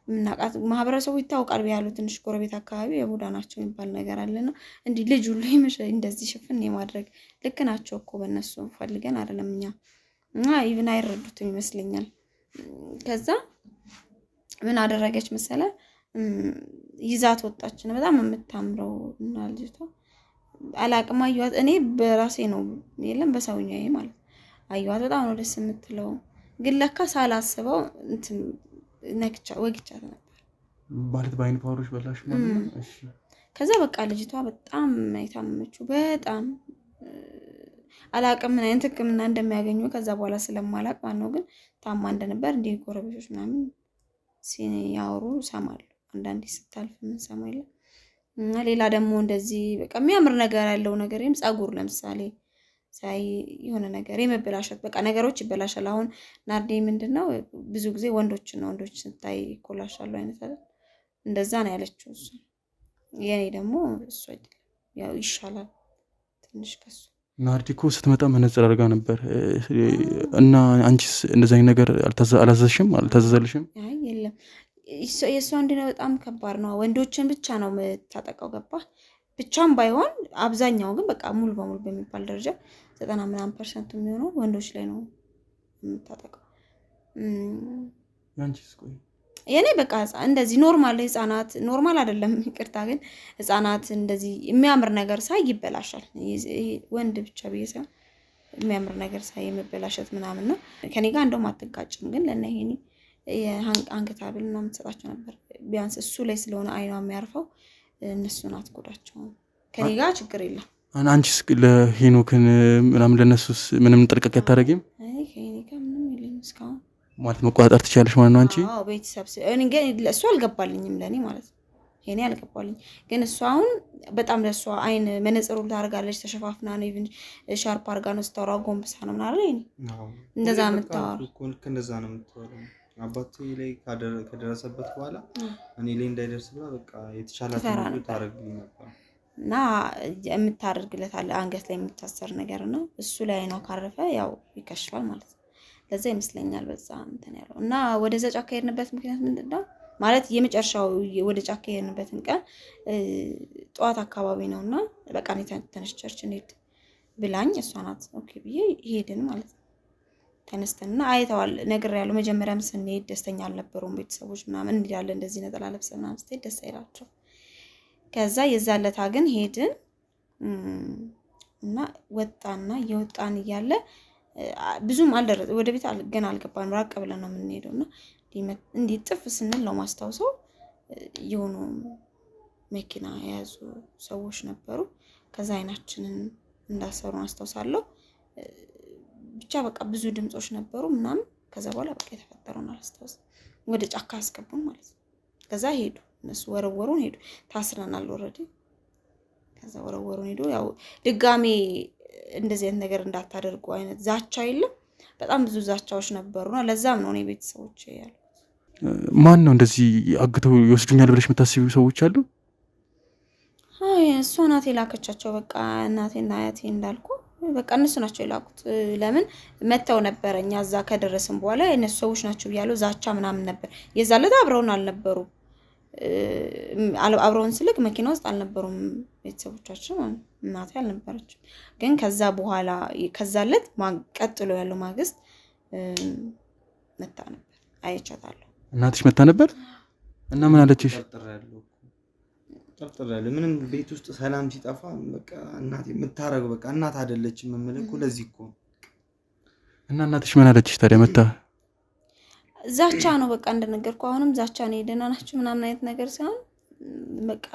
ምናቃት ማህበረሰቡ ይታወቃል ያለው ትንሽ ጎረቤት አካባቢ የቡዳ ናቸው የሚባል ነገር አለና እንዴ ልጅ ሁሉ እንደዚህ ሽፍን የማድረግ ልክ ናቸው እኮ በእነሱ ፈልገን አይደለም እኛ እና ኢቭን አይረዱትም ይመስለኛል። ከዛ ምን አደረገች መሰለ ይዛት ወጣች ነው በጣም የምታምረው እና ልጅቷ አላቅም አዩዋት እኔ በራሴ ነው የለም በሰውኛዬ ማለት አዩዋት በጣም ነው ደስ የምትለው ግን ለካ ሳላስበው እንትን ወግቻት ነበር ማለት በአይን ፓወሮች በላሽ ማለት ነው። እሺ ከዛ በቃ ልጅቷ በጣም የታመመችው በጣም አላቅም ምን አይነት ህክምና እንደሚያገኙ ከዛ በኋላ ስለማላቅ ማለት ነው ግን ታማ እንደነበር እንደ ጎረቤቶች ምናምን ሲያወሩ ሰማለሁ አንዳንዴ ስታልፍ ምን ሰማይለ እና ሌላ ደግሞ እንደዚህ በቃ የሚያምር ነገር ያለው ነገርም ጸጉር ለምሳሌ ሳይ የሆነ ነገር የመበላሸት በቃ ነገሮች ይበላሻል። አሁን ናርዲ ምንድነው ብዙ ጊዜ ወንዶች ስታይ ይኮላሻሉ አይነት አይደል እንደዛ ነው ያለችው እሱ የኔ ደግሞ እሱ አይደለም ያው ይሻላል ትንሽ ከሱ ናርዲ እኮ ስትመጣ መነጽር አድርጋ ነበር እና አንቺስ እንደዛ አይነት ነገር አላዘዝሽም አልታዘዘልሽም? አይ የለም የሷ እንደሆነ በጣም ከባድ ነው ወንዶችን ብቻ ነው የምታጠቃው ገባ ብቻም ባይሆን አብዛኛው ግን በቃ ሙሉ በሙሉ በሚባል ደረጃ 90% የሚሆነው ወንዶች ላይ ነው የምታጠቃው። ያንቺስ? ቆይ የኔ በቃ እንደዚህ ኖርማል ህፃናት ኖርማል አይደለም ይቅርታ ግን ህፃናት እንደዚህ የሚያምር ነገር ሳይ ይበላሻል ወንድ ብቻ ቢይሳ የሚያምር ነገር ሳይ የመበላሸት ምናምን ነው ከኔ ጋር እንደውም አትጋጭም ግን ለኔ ይሄኔ አንገት ሐብል ምናምን ተሰጣቸው ነበር ቢያንስ እሱ ላይ ስለሆነ አይኗ የሚያርፈው እነሱን አትጎዳቸው ከኔ ጋር ችግር የለም። አንቺስ ለሄኖክን ምናምን ለነሱስ ምንም ጥንቃቄ አታደርጊም? አይ ከኔ ጋር ምንም የለም እስካሁን ማለት መቆጣጠር ትችያለሽ ማለት ነው አንቺ? አዎ ቤተሰብ እኔ ግን ለሱ አልገባልኝም ለኔ ማለት ነው የኔ አልገባልኝ ግን እሱ አሁን በጣም ለሱ አይን መነጽሩ ታርጋለች ተሸፋፍና ነው ኢቭን ሻርፕ አርጋ ነው ስታወራ ጎንብሳ ነው ማለት ነው እንደዛ የምታወራው እንደዛ ነው የምታወራው አባቴ ላይ ከደረሰበት በኋላ እኔ ላይ እንዳይደርስ ብላ በቃ የተሻላትን ሁሉ ታረግልኝ ነበር እና የምታደርግለት አለ አንገት ላይ የሚታሰር ነገር ነው እሱ ላይ ነው ካረፈ ያው ይከሽፋል ማለት ነው። ለዛ ይመስለኛል በዛ እንትን ያለው እና ወደዛ ጫካ ሄድንበት ምክንያት ምንድነው ማለት የመጨረሻው ወደ ጫካ ሄድንበትን ቀን ጧት አካባቢ ነውና በቃ ነው ተነስተች እንሂድ ብላኝ እሷ ናት ኦኬ ብዬ ሄድን ማለት ነው። ተነስተንና አይተዋል ነገር ያለው መጀመሪያም ስንሄድ ደስተኛ አልነበሩም ቤተሰቦች ምናምን እንዲያለ እንደዚህ ነጠላ ለብሰን ምናምን ስትሄድ ደስ አይላቸው ከዛ የዛለታ ግን ሄድን እና ወጣና የወጣን እያለ ብዙም አልደረሰ ወደ ቤት ገና አልገባንም ራቅ ብለን ነው የምንሄደውና እንዴ ጥፍ ስንል ነው ማስታውሰው የሆኑ መኪና የያዙ ሰዎች ነበሩ ከዛ አይናችንን እንዳሰሩ አስታውሳለሁ ብቻ በቃ ብዙ ድምጾች ነበሩ ምናምን ከዛ በኋላ በቃ የተፈጠረውን አላስታውስም ወደ ጫካ አስገቡን ማለት ነው። ከዛ ሄዱ እነሱ ወረወሩን ሄዱ ታስረናል ኦሬዲ ከዛ ወረወሩን ሄዱ ያው ድጋሜ እንደዚህ አይነት ነገር እንዳታደርጉ አይነት ዛቻ የለም በጣም ብዙ ዛቻዎች ነበሩና ለዛም ነው እኔ ቤተሰቦቼ ያሉ። ማን ነው እንደዚህ አግተው ይወስዱኛል ብለሽ የምታስቢው ሰዎች አሉ? አይ እሷ ናት የላከቻቸው። በቃ እናቴና አያቴ እንዳልኩ በቃ እነሱ ናቸው የላኩት። ለምን መተው ነበር እኛ እዛ ከደረስን በኋላ እነሱ ሰዎች ናቸው ያሉ ዛቻ ምናምን ነበር። የዛለት አብረውን አልነበሩም። አብረውን ስልክ መኪና ውስጥ አልነበሩም ቤተሰቦቻችን፣ እናቴ አልነበረችም። ግን ከዛ በኋላ ከዛለት ቀጥሎ ያለው ማግስት መታ ነበር፣ አይቻታለሁ። እናትሽ መታ ነበር እና ምን አለችሽ? ጠርጥራለሁ። ምንም ቤት ውስጥ ሰላም ሲጠፋ በቃ እናቴ የምታረገው በቃ እናት አይደለችም የምልህ ለዚህ እኮ። እና እናትሽ ምን አለችሽ ታዲያ መታ? ዛቻ ነው በቃ እንደነገርኩ። አሁንም ዛቻ ነው። ደህና ናችሁ ምናምን አይነት ነገር ሳይሆን በቃ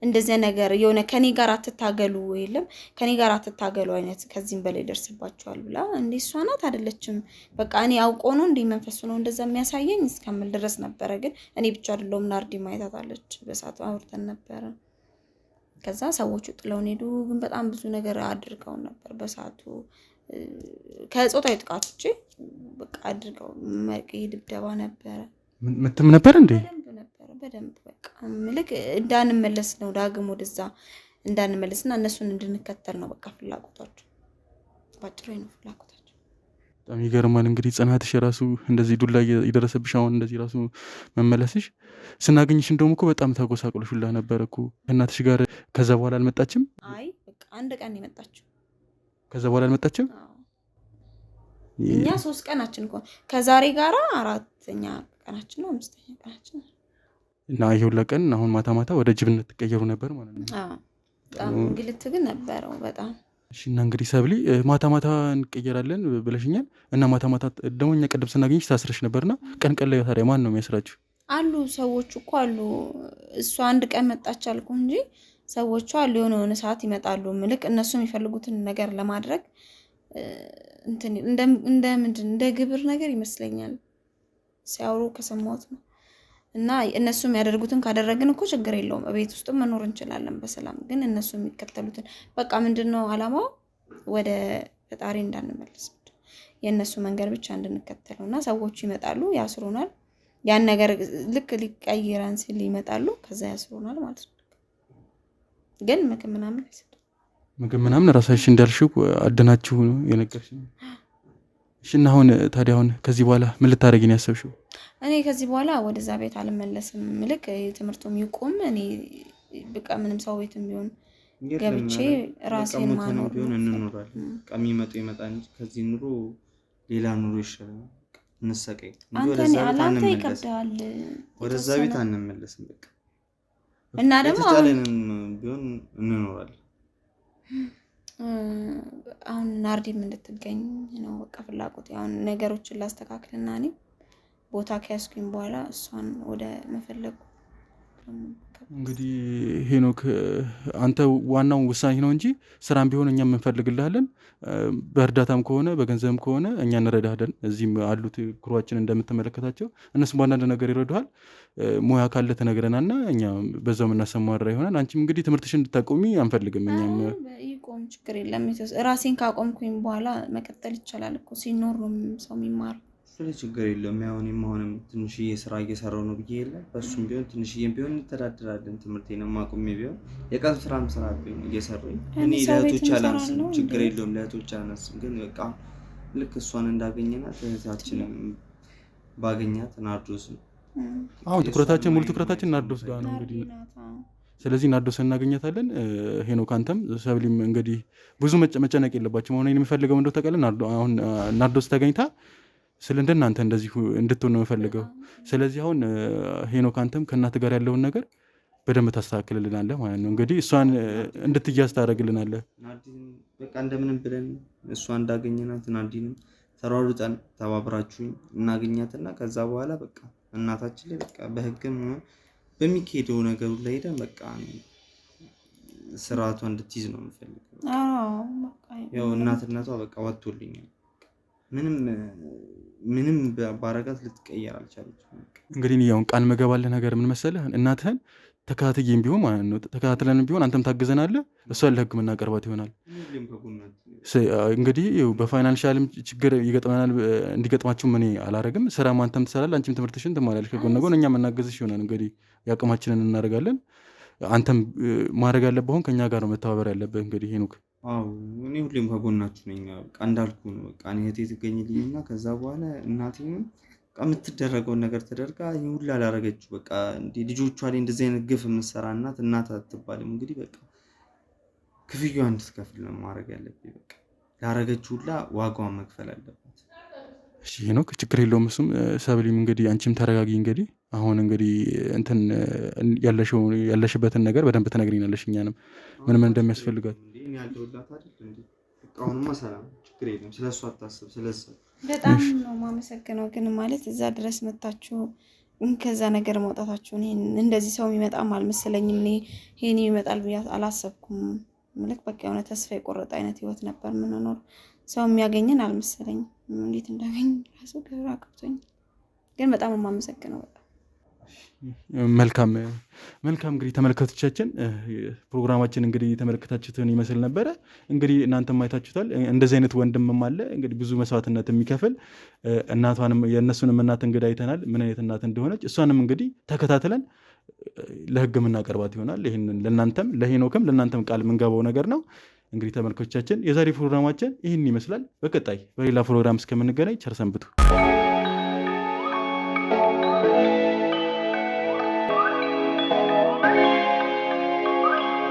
እንደዚህ ነገር የሆነ ከኔ ጋር አትታገሉ የለም ከኔ ጋር አትታገሉ አይነት ከዚህም በላይ ደርስባችኋል ብላ እንዴ እሷ ናት አይደለችም በቃ እኔ አውቆ ነው እንዴ መንፈሱ ነው እንደዛ የሚያሳየኝ እስከምል ድረስ ነበረ። ግን እኔ ብቻ አይደለም ናርዲ ማይታታለች በሳቱ አውርተን ነበረ። ከዛ ሰዎቹ ጥለውን ሄዱ። ግን በጣም ብዙ ነገር አድርገው ነበር በሳቱ ከጾታዊ ጥቃት ውጪ በቃ አድርገው ድብደባ ነበረ። ምትም ነበር እንዴ? በደንብ በቃ ምልክ እንዳንመለስ ነው ዳግም ወደዛ እንዳንመለስና እነሱን እንድንከተል ነው በቃ ፍላጎታቸው። ባጭሩ ነው ፍላጎታቸው። በጣም ይገርማል። እንግዲህ ጽናትሽ ራሱ እንደዚህ ዱላ እየደረሰብሽ አሁን እንደዚህ ራሱ መመለስሽ ስናገኝሽ እንደውም እኮ በጣም ተጎሳቅሎሽ ሁላ ነበር እኮ። እናትሽ ጋር ከዛ በኋላ አልመጣችም? አይ በቃ አንድ ቀን የመጣችው። ከዛ በኋላ አልመጣችም? እኛ 3 ቀናችን እኮ ከዛሬ ጋራ 4ኛ ቀናችን ነው 5ኛ ቀናችን ነው። እና ይሁላ ቀን አሁን ማታ ማታ ወደ ጅብነት ተቀየሩ ነበር ማለት ነው። በጣም እንግልት ግን ነበረው በጣም። እሺ እና እንግዲህ ሰብሊ ማታ ማታ እንቀየራለን ብለሽኛል። እና ማታ ማታ ደግሞ እኛ ቀደም ስናገኝሽ ታስረሽ ነበርና ቀን ቀን ላይ ታዲያ ማን ነው የሚያስራችሁ? አሉ ሰዎች እኮ አሉ። እሷ አንድ ቀን መጣች አልኩ እንጂ ሰዎች አሉ የሆነ ሰዓት ይመጣሉ። ምልክ እነሱ የሚፈልጉትን ነገር ለማድረግ እንደ ግብር ነገር ይመስለኛል ሲያወሩ ከሰማሁት ነው። እና እነሱ የሚያደርጉትን ካደረግን እኮ ችግር የለውም ቤት ውስጥ መኖር እንችላለን በሰላም። ግን እነሱ የሚከተሉትን በቃ ምንድነው አላማው ወደ ፈጣሪ እንዳንመለስ የእነሱ መንገድ ብቻ እንድንከተለውና ሰዎቹ ይመጣሉ ያስሩናል። ያን ነገር ልክ ሊቀይራን ሲል ይመጣሉ ከዛ ያስሩናል ማለት ነው። ግን ምግብ ምናምን ራሳሽ እንዳልሽው አደናችሁ ነው የነገርሽኝ። እሺ እና አሁን ታዲያ አሁን ከዚህ በኋላ ምን ልታረጊ ነው ያሰብሽው? እኔ ከዚህ በኋላ ወደዛ ቤት አልመለስም። ምልክ ትምህርቱም ይቆም እኔ በቃ ምንም ሰው ቤትም ቢሆን ገብቼ ራሴን ማኖር ቢሆን እንኖራለን። ቀሚመጡ ይመጣል እንጂ ከዚህ ኑሮ ሌላ ኑሮ ይሻላል። እንሰቀይ አንተ ይከብዳል። ወደዛ ቤት አንመለስም በቃ። እና ደግሞ ቢሆን እንኖራለን። አሁን ናርዲም እንድትገኝ ነው በቃ ፍላጎት። አሁን ነገሮችን ላስተካክልና እኔ ቦታ ከያዝኩኝ በኋላ እሷን ወደ መፈለጉ እንግዲህ ሄኖክ አንተ ዋናው ውሳኔ ነው እንጂ ስራም ቢሆን እኛም እንፈልግልሃለን። በእርዳታም ከሆነ በገንዘብም ከሆነ እኛ እንረዳሃለን። እዚህም አሉት ክሩዋችን እንደምትመለከታቸው እነሱም በአንዳንድ ነገር ይረዱሃል። ሙያ ካለ ትነግረናልና እኛ በዛው የምናሰማራ ይሆናል። አንቺም እንግዲህ ትምህርትሽን እንድታቆሚ አንፈልግም። እኛም ይቆም ችግር የለም። ራሴን ካቆምኩኝ በኋላ መቀጠል ይቻላል እኮ ሲኖር ነው ሰው የሚማረው። ስለ ችግር የለውም። ያው እኔም አሁንም ትንሽዬ ስራ እየሰራሁ ነው ብዬ የለ በሱም ቢሆን ትንሽዬም ቢሆን እንተዳደራለን። ትምህርቴንም አቁሜ ቢሆን የቀን ስራም ስራ ቢሆን እየሰራሁኝ እኔ ለእህቶች አላንስም፣ ችግር የለውም ለእህቶች አላንስም። ግን በቃ ልክ እሷን እንዳገኘናት እህታችንን ባገኛት ናርዶስ አሁን ትኩረታችን ሙሉ ትኩረታችን ናርዶስ ጋር ነው እንግዲህ። ስለዚህ ናርዶስ እናገኛታለን። ሄኖክ አንተም ሰብሊም እንግዲህ ብዙ መጨነቅ የለባችሁም። አሁን የሚፈልገው እንደው ተቀለን አሁን ናርዶስ ተገኝታ ስለ እንደናንተ እንደዚህ እንድትሆን ነው የምፈልገው። ስለዚህ አሁን ሄኖክ አንተም ከእናት ጋር ያለውን ነገር በደንብ ታስተካክልልናለህ ማለት ነው። እንግዲህ እሷን እንድትያዝ ታደርግልናለህ። በቃ እንደምንም ብለን እሷ እንዳገኘናት ናርዲንም ተሯሩጠን ተባብራችሁ እናገኛትና ከዛ በኋላ በቃ እናታችን ላይ በቃ በህግም በሚካሄደው ነገሩ ላይ ሄደን በቃ ስርዓቷ እንድትይዝ ነው የምፈልገው። ያው እናትነቷ በቃ ወጥቶልኛል። ምንም ባረጋት ልትቀየር አልቻለች። እንግዲህ ያው ቃል መገባለህ ነገር ምን መሰለህ እናትህን ተከታትዬም ቢሆን ማለት ነው ተከታትለንም ቢሆን አንተም ታግዘናለህ፣ እሷን ለህግ የምናቀርባት ይሆናል። እንግዲህ በፋይናንሻልም ችግር ይገጥመናል፣ እንዲገጥማችሁም እኔ አላረግም። ስራም አንተም ትሰራለህ፣ አንቺም ትምህርትሽን ትማሪያለሽ ከጎን ለጎን፣ እኛም እናገዝሽ ይሆናል። እንግዲህ የአቅማችንን እናደርጋለን። አንተም ማድረግ ያለብህ አሁን ከኛ ጋር ነው መተባበር ያለብህ። እንግዲህ ሄኖክ እኔ ሁሌም ከጎናችሁ ነኝ። በቃ እንዳልኩ ነው። በቃ እህቴ ትገኝልኝና ከዛ በኋላ እናቴም የምትደረገውን ነገር ተደርጋ ይህ ሁላ ላረገችው በቃ እንዲህ ልጆቿ ላይ እንደዚህ አይነት ግፍ የምትሰራ እናት አትባልም። እንግዲህ በቃ ክፍያዋ እንድትከፍል ነው ማድረግ ያለብኝ። በቃ ላረገችው ሁላ ዋጋዋን መክፈል አለባት። እሺ ሄኖክ ችግር የለውም። እሱም ሰብሊም እንግዲህ አንቺም ተረጋጊ። እንግዲህ አሁን እንግዲህ እንትን ያለሽበትን ነገር በደንብ ትነግሪናለሽ። እኛንም ምን እንደሚያስፈልጋት ያለውላት አይደል እንዴ? አሁንማ ሰላም ችግር የለም። ስለሷ አታስብ። ስለሷ በጣም ነው የማመሰግነው። ግን ማለት እዛ ድረስ መታችሁ ከዛ ነገር መውጣታችሁን እንደዚህ ሰው የሚመጣም አልመሰለኝም። እኔ ይሄን ይመጣል ብዬ አላሰብኩም። ማለት በቃ የሆነ ተስፋ የቆረጠ አይነት ህይወት ነበር የምንኖር። ሰው የሚያገኘን አልመሰለኝም። እንዴት እንዳገኝ ራሱ ግራ ገብቶኝ፣ ግን በጣም የማመሰግነው። መልካም እንግዲህ ተመልካቾቻችን ፕሮግራማችን እንግዲህ የተመለከታችሁትን ይመስል ነበረ። እንግዲህ እናንተም አይታችሁታል። እንደዚህ አይነት ወንድምም አለ እንግዲህ ብዙ መስዋዕትነት የሚከፍል እናቷንም የእነሱንም እናት እንግዲህ አይተናል ምን አይነት እናት እንደሆነች። እሷንም እንግዲህ ተከታትለን ለህግ የምናቀርባት ይሆናል። ይህንን ለእናንተም ለሄኖክም ለእናንተም ቃል የምንገባው ነገር ነው። እንግዲህ ተመልካቾቻችን የዛሬ ፕሮግራማችን ይህን ይመስላል። በቀጣይ በሌላ ፕሮግራም እስከምንገናኝ ቸር ሰንብቱ።